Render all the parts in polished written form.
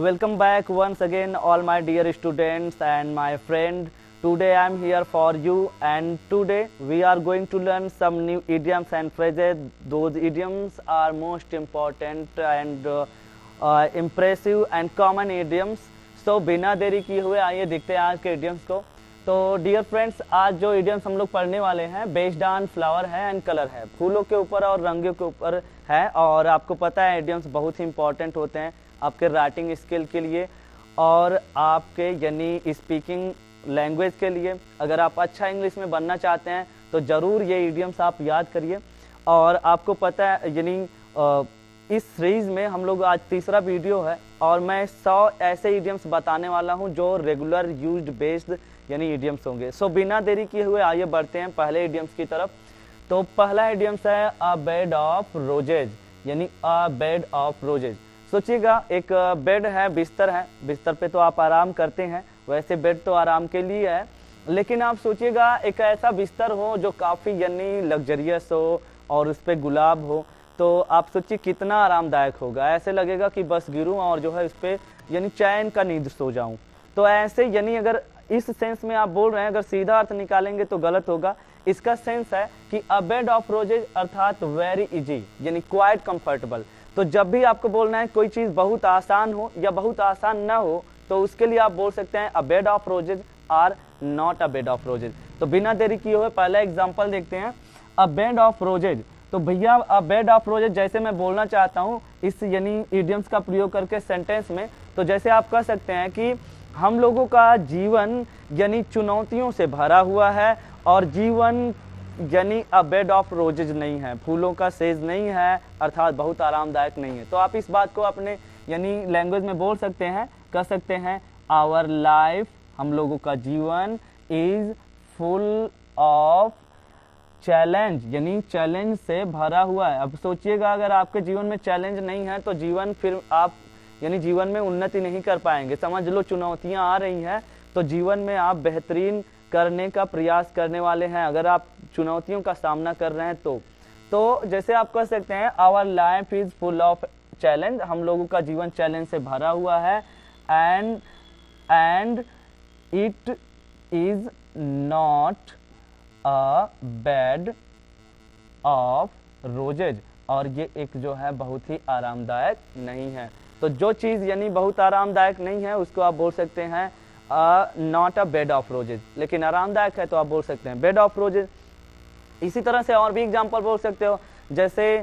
welcome back once again all my dear students and my friend. Today I am here for you, and today we are going to learn some new idioms and phrases. Those idioms are most important and impressive and common idioms. So बिना देरी किए हुए आइए देखते हैं आज के idioms को। तो डियर फ्रेंड्स, आज जो idioms हम लोग पढ़ने वाले हैं बेस्ड ऑन फ्लावर है एंड कलर है, फूलों के ऊपर और रंगों के ऊपर है। और आपको पता है idioms बहुत ही इंपॉर्टेंट होते हैं आपके राइटिंग स्किल के लिए और आपके यानी स्पीकिंग लैंग्वेज के लिए। अगर आप अच्छा इंग्लिश में बनना चाहते हैं तो ज़रूर ये इडियम्स आप याद करिए। और आपको पता है यानी इस सीरीज़ में हम लोग आज तीसरा वीडियो है और मैं 100 ऐसे इडियम्स बताने वाला हूं जो रेगुलर यूज्ड बेस्ड यानी इडियम्स होंगे। सो बिना देरी किए हुए आइए बढ़ते हैं पहले इडियम्स की तरफ। तो पहला इडियम्स है अ बेड ऑफ रोजेज, यानी अ बेड ऑफ रोजेज। सोचिएगा एक बेड है, बिस्तर है, बिस्तर पे तो आप आराम करते हैं, वैसे बेड तो आराम के लिए है, लेकिन आप सोचिएगा एक ऐसा बिस्तर हो जो काफ़ी यानी लग्जरियस हो और उस पर गुलाब हो, तो आप सोचिए कितना आरामदायक होगा। ऐसे लगेगा कि बस गिरूं और जो है उस पर यानी चैन का नींद सो जाऊं। तो ऐसे यानी अगर इस सेंस में आप बोल रहे हैं, अगर सीधा अर्थ निकालेंगे तो गलत होगा। इसका सेंस है कि अ बेड ऑफ रोजेज अर्थात वेरी इजी यानी क्वाइट कंफर्टेबल। तो जब भी आपको बोलना है कोई चीज़ बहुत आसान हो या बहुत आसान ना हो तो उसके लिए आप बोल सकते हैं a bed of roses are not a bed of roses. तो बिना देरी किए हुए पहला एग्जांपल देखते हैं अ बेड ऑफ रोजेज। तो भैया अ बेड ऑफ रोजेज जैसे मैं बोलना चाहता हूँ इस यानी इडियम्स का प्रयोग करके सेंटेंस में, तो जैसे आप कह सकते हैं कि हम लोगों का जीवन यानी चुनौतियों से भरा हुआ है और जीवन यानी अ बेड ऑफ रोजेज नहीं है, फूलों का सेज नहीं है, अर्थात बहुत आरामदायक नहीं है। तो आप इस बात को अपने यानी लैंग्वेज में बोल सकते हैं, कह सकते हैं आवर लाइफ, हम लोगों का जीवन इज फुल ऑफ चैलेंज, यानी चैलेंज से भरा हुआ है। अब सोचिएगा अगर आपके जीवन में चैलेंज नहीं है तो जीवन फिर आप यानी जीवन में उन्नति नहीं कर पाएंगे। समझ लो चुनौतियां आ रही हैं तो जीवन में आप बेहतरीन करने का प्रयास करने वाले हैं अगर आप चुनौतियों का सामना कर रहे हैं तो जैसे आप कह सकते हैं our life is full of challenge, हम लोगों का जीवन चैलेंज से भरा हुआ है and it is not a bed of roses, और ये एक जो है बहुत ही आरामदायक नहीं है। तो जो चीज़ यानी बहुत आरामदायक नहीं है उसको आप बोल सकते हैं not a bed of roses, लेकिन आरामदायक है तो आप बोल सकते हैं बेड ऑफ रोजेज। इसी तरह से और भी एग्जांपल बोल सकते हो, जैसे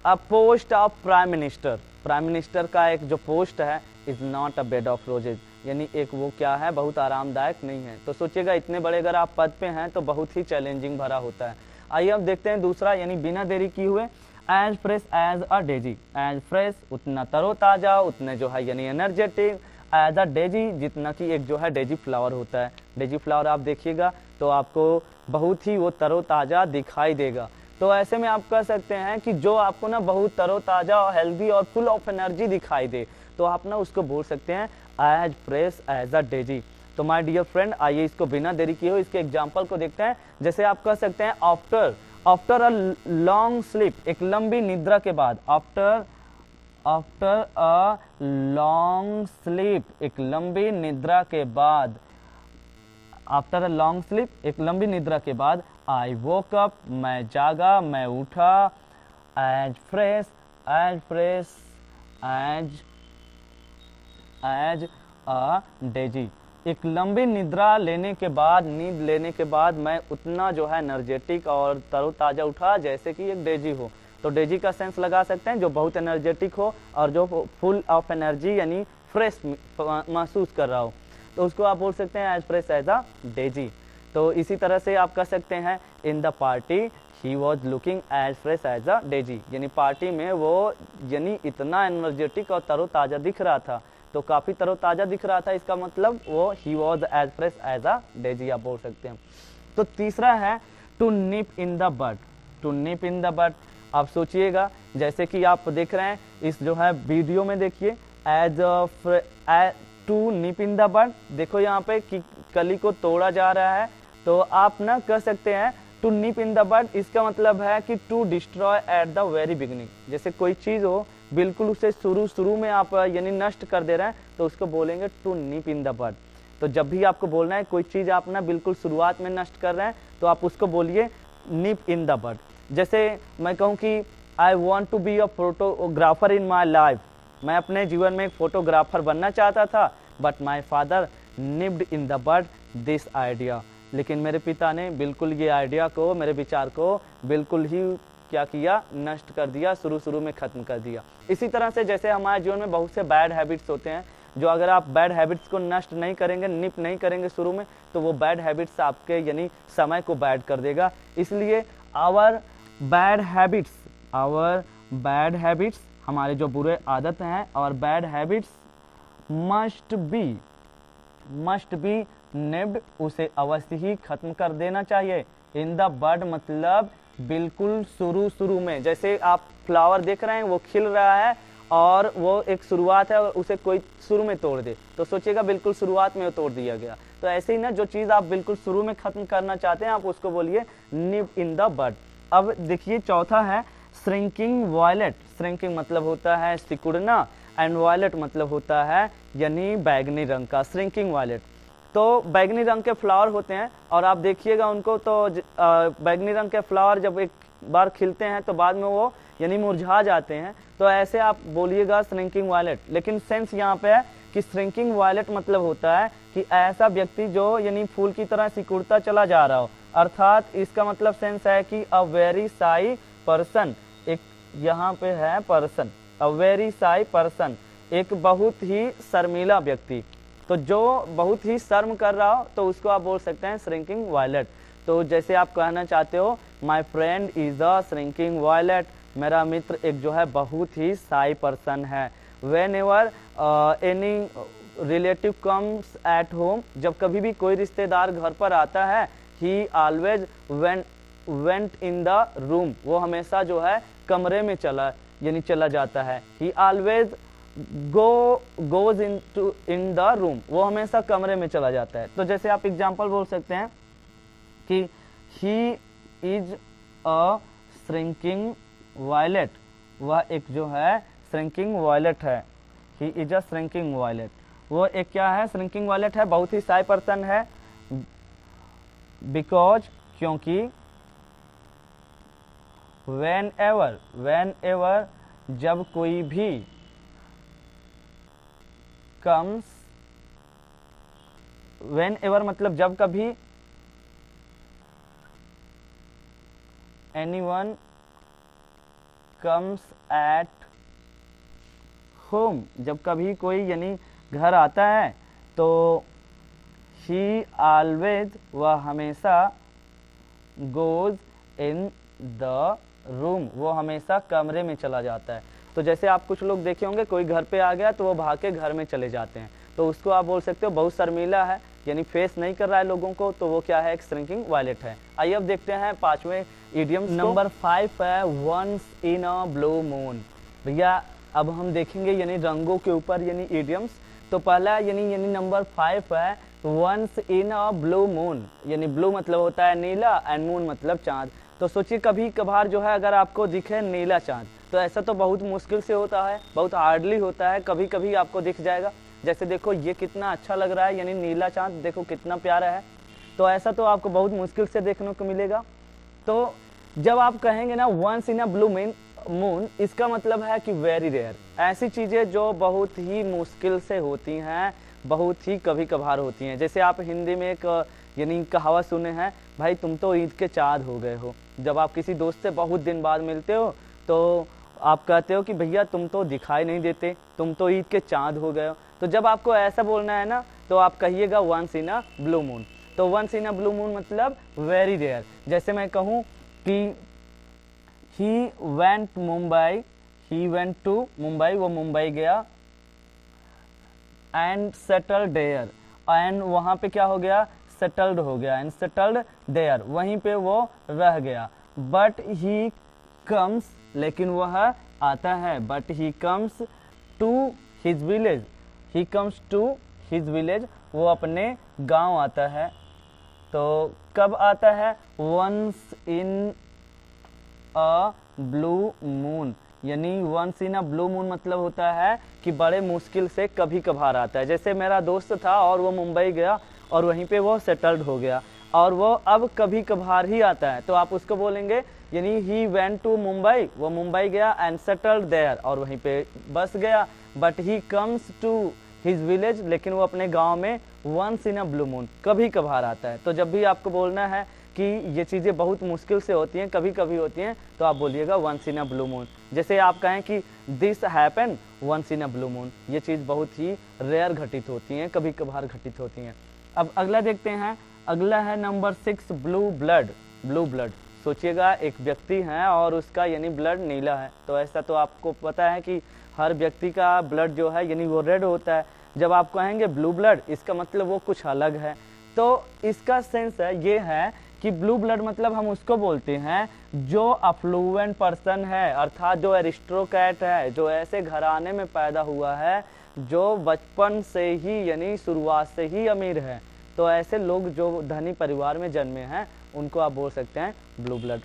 अ post of prime minister, prime minister का एक जो पोस्ट है is not a bed of roses, यानी एक वो क्या है बहुत आरामदायक नहीं है। तो सोचिएगा इतने बड़े अगर आप पद पे हैं तो बहुत ही चैलेंजिंग भरा होता है। आइए अब देखते हैं दूसरा, यानी बिना देरी किए हुए as fresh as a daisy. As fresh उतना तरोताजा, उतने जो है यानी एनर्जेटिक, एज अ डेजी जितना कि एक जो है डेजी फ्लावर होता है। डेजी फ्लावर आप देखिएगा तो आपको बहुत ही वो तरोताजा दिखाई देगा। तो ऐसे में आप कह सकते हैं कि जो आपको ना बहुत तरोताजा और हेल्दी और फुल ऑफ एनर्जी दिखाई दे तो आप ना उसको बोल सकते हैं as fresh as a daisy. तो माय डियर फ्रेंड आइए इसको बिना देरी किए हुए इसके एग्जाम्पल को देखते हैं। जैसे आप कह सकते हैं आफ्टर अ लॉन्ग स्लीप, एक लंबी निद्रा के बाद, आफ्टर अ लॉन्ग स्लीप, एक लंबी निद्रा के बाद, आफ्टर अ लॉन्ग स्लीप, एक लंबी निद्रा के बाद, आई वोक अप, मैं जागा, मैं उठा, as fresh as a daisy. एक लंबी निद्रा लेने के बाद, नींद लेने के बाद मैं उतना जो है एनर्जेटिक और तरोताजा उठा जैसे कि एक डेजी हो। तो डेजी का सेंस लगा सकते हैं जो बहुत एनर्जेटिक हो और जो फुल ऑफ एनर्जी यानी फ्रेश महसूस कर रहा हो, तो उसको आप बोल सकते हैं as fresh as a daisy. तो इसी तरह से आप कह सकते हैं in the party he was looking as fresh as a daisy, यानी पार्टी में वो यानी इतना एनर्जेटिक और तरोताजा दिख रहा था, तो काफ़ी तरोताजा दिख रहा था, इसका मतलब वो he was as fresh as a daisy आप बोल सकते हैं। तो तीसरा है to nip in the bud. To nip in the bud आप सोचिएगा जैसे कि आप देख रहे हैं इस जो है वीडियो में, देखिए as to nip in the bud, देखो यहाँ पे कि कली को तोड़ा जा रहा है, तो आप ना कह सकते हैं टू निप इन द बड, इसका मतलब है कि to destroy at the very beginning. जैसे कोई चीज़ हो बिल्कुल उसे शुरू में आप यानी नष्ट कर दे रहे हैं तो उसको बोलेंगे टू निप इन द बड। तो जब भी आपको बोलना है कोई चीज़ आप ना बिल्कुल शुरुआत में नष्ट कर रहे हैं तो आप उसको बोलिए निप इन द बड। जैसे मैं कहूँ कि I want to be a photographer in my life, मैं अपने जीवन में एक फोटोग्राफर बनना चाहता था, but my father nipped in the bud this idea, लेकिन मेरे पिता ने बिल्कुल ये आइडिया को, मेरे विचार को बिल्कुल ही क्या किया, नष्ट कर दिया, शुरू में ख़त्म कर दिया। इसी तरह से जैसे हमारे जीवन में बहुत से बैड हैबिट्स होते हैं, जो अगर आप बैड हैबिट्स को नष्ट नहीं करेंगे, निप नहीं करेंगे शुरू में, तो वो बैड हैबिट्स आपके यानी समय को बैड कर देगा। इसलिए आवर बैड हैबिट्स हमारे जो बुरे आदत हैं और bad habits must be nipped, उसे अवश्य ही खत्म कर देना चाहिए। इन द बड मतलब बिल्कुल शुरू में, जैसे आप फ्लावर देख रहे हैं वो खिल रहा है और वो एक शुरुआत है और उसे कोई शुरू में तोड़ दे तो सोचिएगा बिल्कुल शुरुआत में वो तोड़ दिया गया। तो ऐसे ही ना जो चीज़ आप बिल्कुल शुरू में खत्म करना चाहते हैं आप उसको बोलिए निप इन द बड। अब देखिए चौथा है श्रिंकिंग वायलेट। श्रिंकिंग मतलब होता है सिकुड़ना एंड वायलेट मतलब होता है यानी बैगनी रंग का, श्रिंकिंग वायलेट। तो बैगनी रंग के फ्लावर होते हैं और आप देखिएगा उनको तो बैगनी रंग के फ्लावर जब एक बार खिलते हैं तो बाद में वो यानी मुरझा जाते हैं, तो ऐसे आप बोलिएगा श्रिंकिंग वायलेट। लेकिन सेंस यहाँ पे है कि श्रिंकिंग वायलेट मतलब होता है कि ऐसा व्यक्ति जो यानी फूल की तरह सिकुड़ता चला जा रहा हो, अर्थात इसका मतलब सेंस है कि अ वेरी शाई पर्सन, एक यहाँ पे है person, a very shy person, एक बहुत ही शर्मीला व्यक्ति। तो जो बहुत ही शर्म कर रहा हो तो उसको आप बोल सकते हैं श्रिंकिंग वायलेट। तो जैसे आप कहना चाहते हो my friend is a shrinking violet, मेरा मित्र एक जो है बहुत ही शाई पर्सन है। When ever any relative comes at home, जब कभी भी कोई रिश्तेदार घर पर आता है, ही always went in the room, वो हमेशा जो है कमरे में चला जाता है। ही always goes in the room, वो हमेशा कमरे में चला जाता है। तो जैसे आप एग्जाम्पल बोल सकते हैं कि he is a shrinking violet, वह एक जो है श्रिंकिंग वायलेट है। He is a shrinking violet, वो एक क्या है, श्रिंकिंग वायलेट है, बहुत ही शाई पर्सन है। बिकॉज क्योंकि वेन एवर जब कोई भी कम्स, वेन एवर मतलब जब कभी, एनीवन कम्स एट होम, जब कभी कोई यानी घर आता है तो ही ऑलवेज, वह हमेशा, गोज इन द रूम, वो हमेशा कमरे में चला जाता है। तो जैसे आप कुछ लोग देखे होंगे कोई घर पे आ गया तो वो भाग के घर में चले जाते हैं, तो उसको आप बोल सकते हो बहुत शर्मीला है, यानी फेस नहीं कर रहा है लोगों को, तो वो क्या है, एक श्रिंकिंग वायलेट है। आइए अब देखते हैं पांचवें इडियम्स। नंबर 5 है once in a blue moon. भैया अब हम देखेंगे यानी रंगों के ऊपर यानी इडियम्स। तो पहला यानी नंबर 5 है once in a blue moon, यानी ब्लू मतलब होता है नीला एंड मून मतलब चांद। तो सोचिए कभी कभार जो है अगर आपको दिखे नीला चांद, तो ऐसा तो बहुत मुश्किल से होता है, बहुत हार्डली होता है, कभी कभी आपको दिख जाएगा। जैसे देखो ये कितना अच्छा लग रहा है, यानी नीला चांद देखो कितना प्यारा है, तो ऐसा तो आपको बहुत मुश्किल से देखने को मिलेगा। तो जब आप कहेंगे ना once in a blue moon, इसका मतलब है कि वेरी रेयर, ऐसी चीज़ें जो बहुत ही मुश्किल से होती हैं, बहुत ही कभी कभार होती हैं। जैसे आप हिंदी में एक यानी कहावत सुने हैं, भाई तुम तो ईद के चाँद हो गए हो। जब आप किसी दोस्त से बहुत दिन बाद मिलते हो तो आप कहते हो कि भैया तुम तो दिखाई नहीं देते, तुम तो ईद के चाँद हो गए हो। तो जब आपको ऐसा बोलना है ना तो आप कहिएगा once in a blue moon. तो once in a blue moon मतलब वेरी रेयर। जैसे मैं कहूँ कि ही वेंट टू मुंबई, वो मुंबई गया, एंड सेटल्ड देयर, एंड वहाँ पे क्या हो गया, सेटल्ड हो गया, एंड सेटल्ड देयर, वहीं पे वो रह गया। बट ही कम्स, लेकिन वह आता है, but he comes to his village, he comes to his village, वो अपने गांव आता है। तो कब आता है, once in a blue moon, यानी once in a blue moon मतलब होता है कि बड़े मुश्किल से कभी कभार आता है। जैसे मेरा दोस्त था और वो मुंबई गया और वहीं पे वो सेटल्ड हो गया और वो अब कभी कभार ही आता है, तो आप उसको बोलेंगे यानी ही वेंट टू मुंबई, वो मुंबई गया एंड सेटल्ड देयर और वहीं पे बस गया, but he comes to his village, लेकिन वो अपने गांव में once in a blue moon कभी कभार आता है। तो जब भी आपको बोलना है कि ये चीज़ें बहुत मुश्किल से होती हैं, कभी कभी होती हैं, तो आप बोलिएगा once in a blue moon. जैसे आप कहें कि this happen once in a blue moon, ये चीज़ बहुत ही रेयर घटित होती हैं, कभी कभार घटित होती हैं। अब अगला देखते हैं, अगला है number 6 blue blood. Blue blood सोचिएगा एक व्यक्ति है और उसका यानी ब्लड नीला है, तो ऐसा तो आपको पता है कि हर व्यक्ति का ब्लड जो है यानी वो रेड होता है। जब आप कहेंगे ब्लू ब्लड, इसका मतलब वो कुछ अलग है। तो इसका सेंस है ये है कि ब्लू ब्लड मतलब हम उसको बोलते हैं जो अफ्लुएंट पर्सन है, अर्थात जो एरिस्टोक्रेट है, जो ऐसे घराने में पैदा हुआ है जो बचपन से ही यानी शुरुआत से ही अमीर है। तो ऐसे लोग जो धनी परिवार में जन्मे हैं उनको आप बोल सकते हैं ब्लू ब्लड।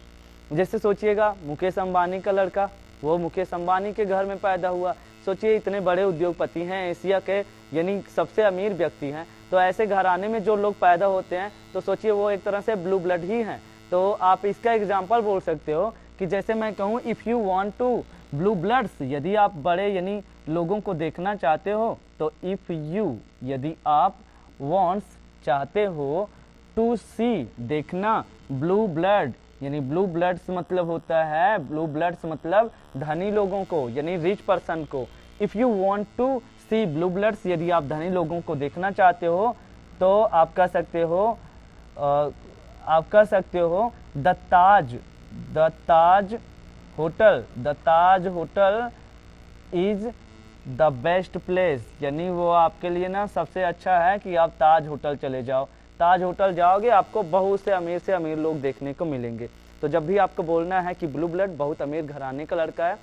जैसे सोचिएगा मुकेश अंबानी का लड़का, वो मुकेश अंबानी के घर में पैदा हुआ। सोचिए इतने बड़े उद्योगपति हैं, एशिया के यानी सबसे अमीर व्यक्ति हैं, तो ऐसे घराने में जो लोग पैदा होते हैं तो सोचिए वो एक तरह से ब्लू ब्लड ही हैं। तो आप इसका एग्जाम्पल बोल सकते हो कि जैसे मैं कहूँ if you want to blue bloods, यदि आप बड़े यानी लोगों को देखना चाहते हो, तो इफ़ यू यदि आप वांट्स चाहते हो, टू सी देखना, ब्लू ब्लड यानी ब्लू ब्लड्स मतलब होता है, ब्लू ब्लड्स मतलब धनी लोगों को यानी रिच पर्सन को। If you want to see blue bloods, यदि आप धनी लोगों को देखना चाहते हो तो आप कह सकते हो the Taj hotel is the best place, यानी वो आपके लिए ना सबसे अच्छा है कि आप ताज होटल चले जाओ। ताज होटल जाओगे आपको बहुत से अमीर लोग देखने को मिलेंगे। तो जब भी आपको बोलना है कि ब्लू ब्लड बहुत अमीर घराने का लड़का है,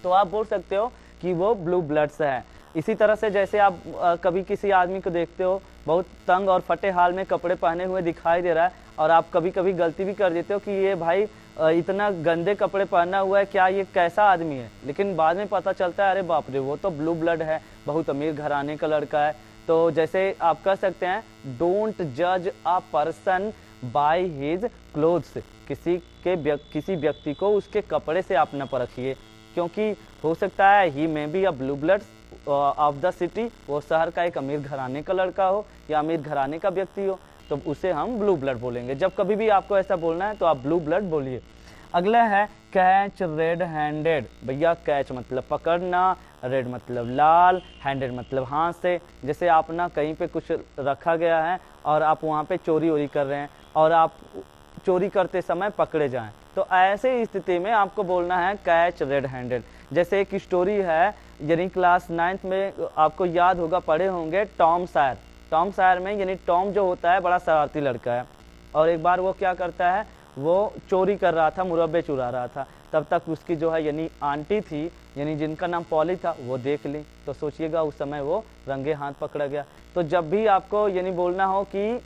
तो आप बोल सकते हो कि वो ब्लू ब्लड से है। इसी तरह से जैसे आप कभी किसी आदमी को देखते हो बहुत तंग और फटे हाल में कपड़े पहने हुए दिखाई दे रहा है और आप कभी कभी गलती भी कर देते हो कि ये भाई इतना गंदे कपड़े पहना हुआ है, क्या ये कैसा आदमी है, लेकिन बाद में पता चलता है अरे बाप रे वो तो ब्लू ब्लड है, बहुत अमीर घराने का लड़का है। तो जैसे आप कह सकते हैं डोंट जज a person by his clothes, किसी व्यक्ति को उसके कपड़े से आप न परखिए, क्योंकि हो सकता है he may be a blue blood of the city, वो शहर का एक अमीर घराने का लड़का हो या अमीर घराने का व्यक्ति हो, तो उसे हम ब्लू ब्लड बोलेंगे। जब कभी भी आपको ऐसा बोलना है तो आप ब्लू ब्लड बोलिए। अगला है कैच रेड हैंडेड। भैया कैच मतलब पकड़ना, रेड मतलब लाल, हैंडेड मतलब हाथ से। जैसे आप ना कहीं पे कुछ रखा गया है और आप वहाँ पे चोरी वोरी कर रहे हैं और आप चोरी करते समय पकड़े जाएं, तो ऐसे स्थिति में आपको बोलना है कैच रेड हैंडेड। जैसे एक स्टोरी है यानी क्लास 9th में आपको याद होगा, पढ़े होंगे टॉम सायर। टॉम सायर में यानी टॉम जो होता है बड़ा शरारती लड़का है और एक बार वो क्या करता है, वो चोरी कर रहा था, मुरब्बे चुरा रहा था। तब तक उसकी जो है यानी आंटी थी यानी जिनका नाम पॉली था, वो देख ली। तो सोचिएगा उस समय वो रंगे हाथ पकड़ा गया। तो जब भी आपको यानी बोलना हो कि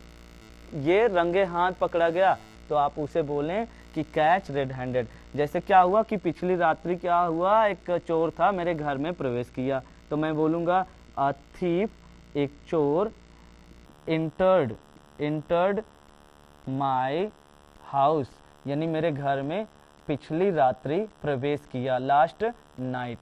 ये रंगे हाथ पकड़ा गया, तो आप उसे बोलें कि कैच रेड हैंडेड। जैसे क्या हुआ कि पिछली रात्रि क्या हुआ, एक चोर था मेरे घर में प्रवेश किया, तो मैं बोलूँगा अ थीफ, एक चोर, इंटर्ड माय हाउस, यानी मेरे घर में पिछली रात्रि प्रवेश किया, लास्ट नाइट।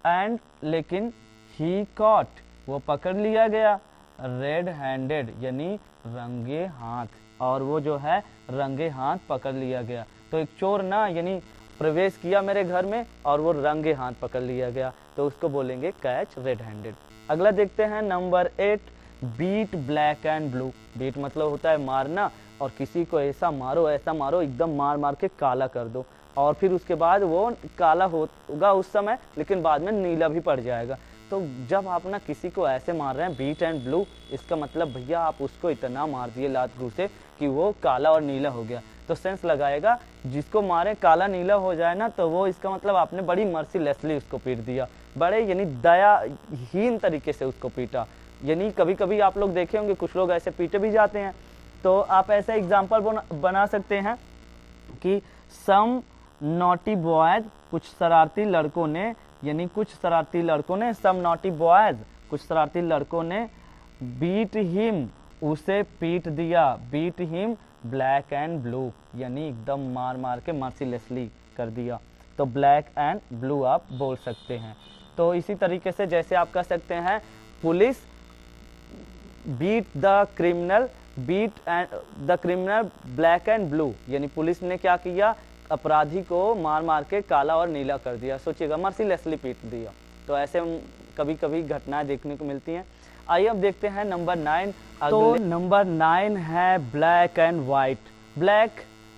एंड लेकिन ही कॉट, वो पकड़ लिया गया, रेड हैंडेड यानी रंगे हाथ, और वो जो है रंगे हाथ पकड़ लिया गया। तो एक चोर ना यानी प्रवेश किया मेरे घर में और वो रंगे हाथ पकड़ लिया गया, तो उसको बोलेंगे कैच रेड हैंडेड। अगला देखते हैं number 8 beat black and blue. Beat मतलब होता है मारना, और किसी को ऐसा मारो एकदम मार मार के काला कर दो, और फिर उसके बाद वो काला होगा उस समय, लेकिन बाद में नीला भी पड़ जाएगा। तो जब आप ना किसी को ऐसे मार रहे हैं बीट एंड ब्लू, इसका मतलब भैया आप उसको इतना मार दिए लात घू से कि वो काला और नीला हो गया। तो सेंस लगाएगा जिसको मारे काला नीला हो जाए ना, तो वो इसका मतलब आपने बड़ी मर्सीलेसली उसको पीट दिया, बड़े यानी दयाहीन तरीके से उसको पीटा। यानी कभी कभी आप लोग देखे होंगे कुछ लोग ऐसे पीटे भी जाते हैं। तो आप ऐसा एग्जाम्पल बना सकते हैं कि सम नॉटी बॉयज, कुछ शरारती लड़कों ने, यानी कुछ शरारती लड़कों ने, सम नॉटी बॉयज, कुछ शरारती लड़कों ने, बीट हिम, उसे पीट दिया, beat him black and blue, यानी एकदम मार मार के मर्सीलेसली कर दिया। तो ब्लैक एंड ब्लू आप बोल सकते हैं। तो इसी तरीके से जैसे आप कह सकते हैं police beat the criminal, beat the criminal black and blue, यानी पुलिस ने क्या किया, अपराधी को मार मार के काला और नीला कर दिया। सोचिएगा, मर्सीलेसली पीट दिया। तो ऐसे कभी कभी घटनाएं देखने को मिलती हैं। आइए अब देखते हैं नंबर 9। तो नंबर 9 है ब्लैक एंड वाइट। ब्लैक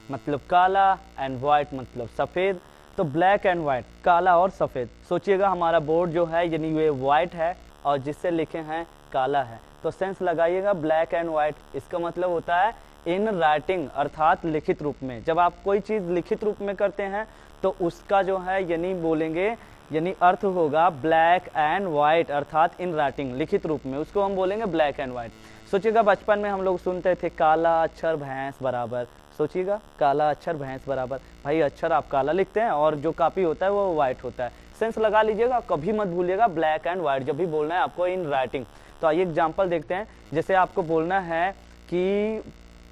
मतलब काला एंड वाइट मतलब सफ़ेद। तो ब्लैक एंड वाइट, काला और सफ़ेद। सोचिएगा हमारा बोर्ड जो है यानी ये वाइट है और जिससे लिखे हैं काला है, तो सेंस लगाइएगा ब्लैक एंड वाइट। इसका मतलब होता है इन राइटिंग, अर्थात लिखित रूप में। जब आप कोई चीज़ लिखित रूप में करते हैं तो उसका जो है यानी बोलेंगे, यानी अर्थ होगा ब्लैक एंड वाइट, अर्थात इन राइटिंग, लिखित रूप में, उसको हम बोलेंगे ब्लैक एंड वाइट। सोचिएगा बचपन में हम लोग सुनते थे काला अक्षर भैंस बराबर। सोचिएगा काला अक्षर भैंस बराबर, भाई अक्षर आप काला लिखते हैं और जो कॉपी होता है वो वाइट होता है। सेंस लगा लीजिएगा, कभी मत भूलिएगा ब्लैक एंड वाइट जब भी बोलना है आपको इन राइटिंग। तो आइए एग्जाम्पल देखते हैं। जैसे आपको बोलना है कि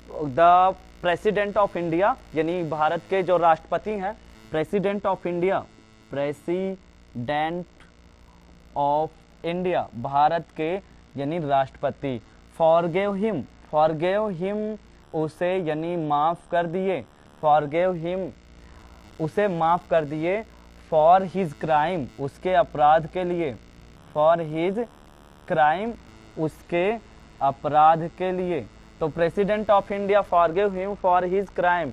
द प्रेसिडेंट ऑफ इंडिया, यानी भारत के जो राष्ट्रपति हैं, president of India, president of India, Bharat के यानी राष्ट्रपति। फॉरगिव हिम, फॉरगिव हिम उसे यानी माफ कर दिए, फॉरगिव हिम उसे माफ कर दिए। फॉर हिज क्राइम, उसके अपराध के लिए, फॉर हिज क्राइम उसके अपराध के लिए। तो president of India forgive him for his crime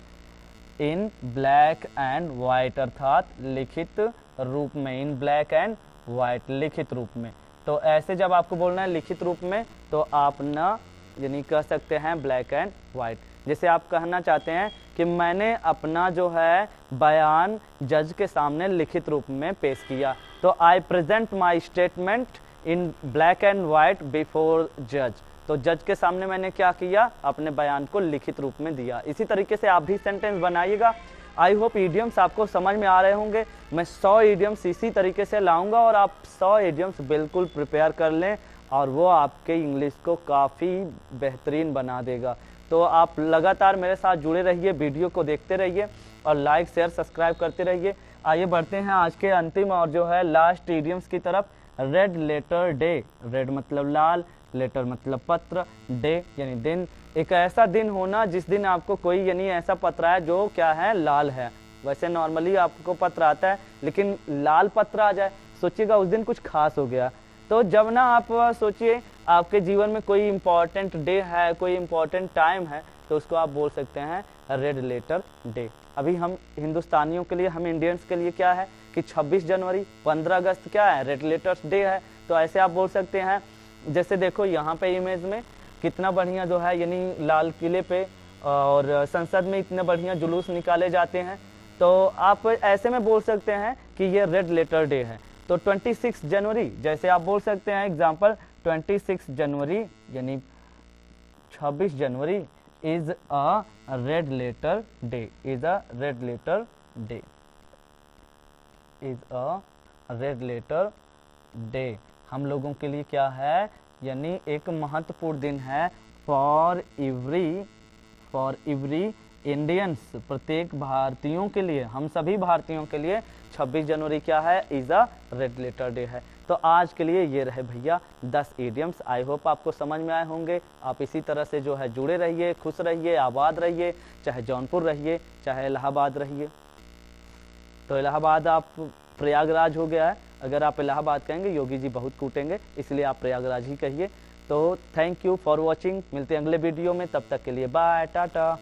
in black and white, अर्थात लिखित रूप में, इन ब्लैक एंड वाइट, लिखित रूप में। तो ऐसे जब आपको बोलना है लिखित रूप में तो आप ना यानी कह सकते हैं ब्लैक एंड वाइट। जैसे आप कहना चाहते हैं कि मैंने अपना जो है बयान जज के सामने लिखित रूप में पेश किया, तो I present my statement in black and white before जज। तो जज के सामने मैंने क्या किया, अपने बयान को लिखित रूप में दिया। इसी तरीके से आप भी सेंटेंस बनाइएगा। आई होप ईडियम्स आपको समझ में आ रहे होंगे। मैं 100 ईडियम्स इसी तरीके से लाऊंगा और आप 100 ईडियम्स बिल्कुल प्रिपेयर कर लें और वो आपके इंग्लिश को काफ़ी बेहतरीन बना देगा। तो आप लगातार मेरे साथ जुड़े रहिए, वीडियो को देखते रहिए और लाइक शेयर सब्सक्राइब करते रहिए। आइए बढ़ते हैं आज के अंतिम और जो है लास्ट ईडियम्स की तरफ। रेड लेटर डे, रेड मतलब लाल, लेटर मतलब पत्र, डे यानी दिन। एक ऐसा दिन होना जिस दिन आपको कोई यानी ऐसा पत्र आए जो क्या है, लाल है। वैसे नॉर्मली आपको पत्र आता है लेकिन लाल पत्र आ जाए, सोचिएगा उस दिन कुछ खास हो गया। तो जब ना आप सोचिए आपके जीवन में कोई इम्पोर्टेंट डे है, कोई इम्पोर्टेंट टाइम है, तो उसको आप बोल सकते हैं रेड लेटर डे। अभी हम हिंदुस्तानियों के लिए, हम इंडियंस के लिए क्या है कि 26 जनवरी 15 अगस्त क्या है, रेड लेटर्स डे है। तो ऐसे आप बोल सकते हैं। जैसे देखो यहाँ पे इमेज में कितना बढ़िया जो है यानी लाल किले पे और संसद में इतने बढ़िया जुलूस निकाले जाते हैं, तो आप ऐसे में बोल सकते हैं कि ये रेड लेटर डे है। तो 26 जनवरी जैसे आप बोल सकते हैं एग्जाम्पल, 26 जनवरी यानी 26 January is a red letter day, is a red letter day, is a red letter day. हम लोगों के लिए क्या है यानी एक महत्वपूर्ण दिन है फॉर एवरी इंडियंस, प्रत्येक भारतीयों के लिए, हम सभी भारतीयों के लिए 26 जनवरी क्या है, is a red letter day है। तो आज के लिए ये रहे भैया 10 इडियम्स। आई होप आपको समझ में आए होंगे। आप इसी तरह से जो है जुड़े रहिए, खुश रहिए, आबाद रहिए, चाहे जौनपुर रहिए चाहे इलाहाबाद रहिए। तो इलाहाबाद आप प्रयागराज हो गया है, अगर आप इलाहाबाद कहेंगे योगी जी बहुत कूटेंगे, इसलिए आप प्रयागराज ही कहिए। तो थैंक यू फॉर वॉचिंग, मिलते हैं अगले वीडियो में, तब तक के लिए बाय टाटा।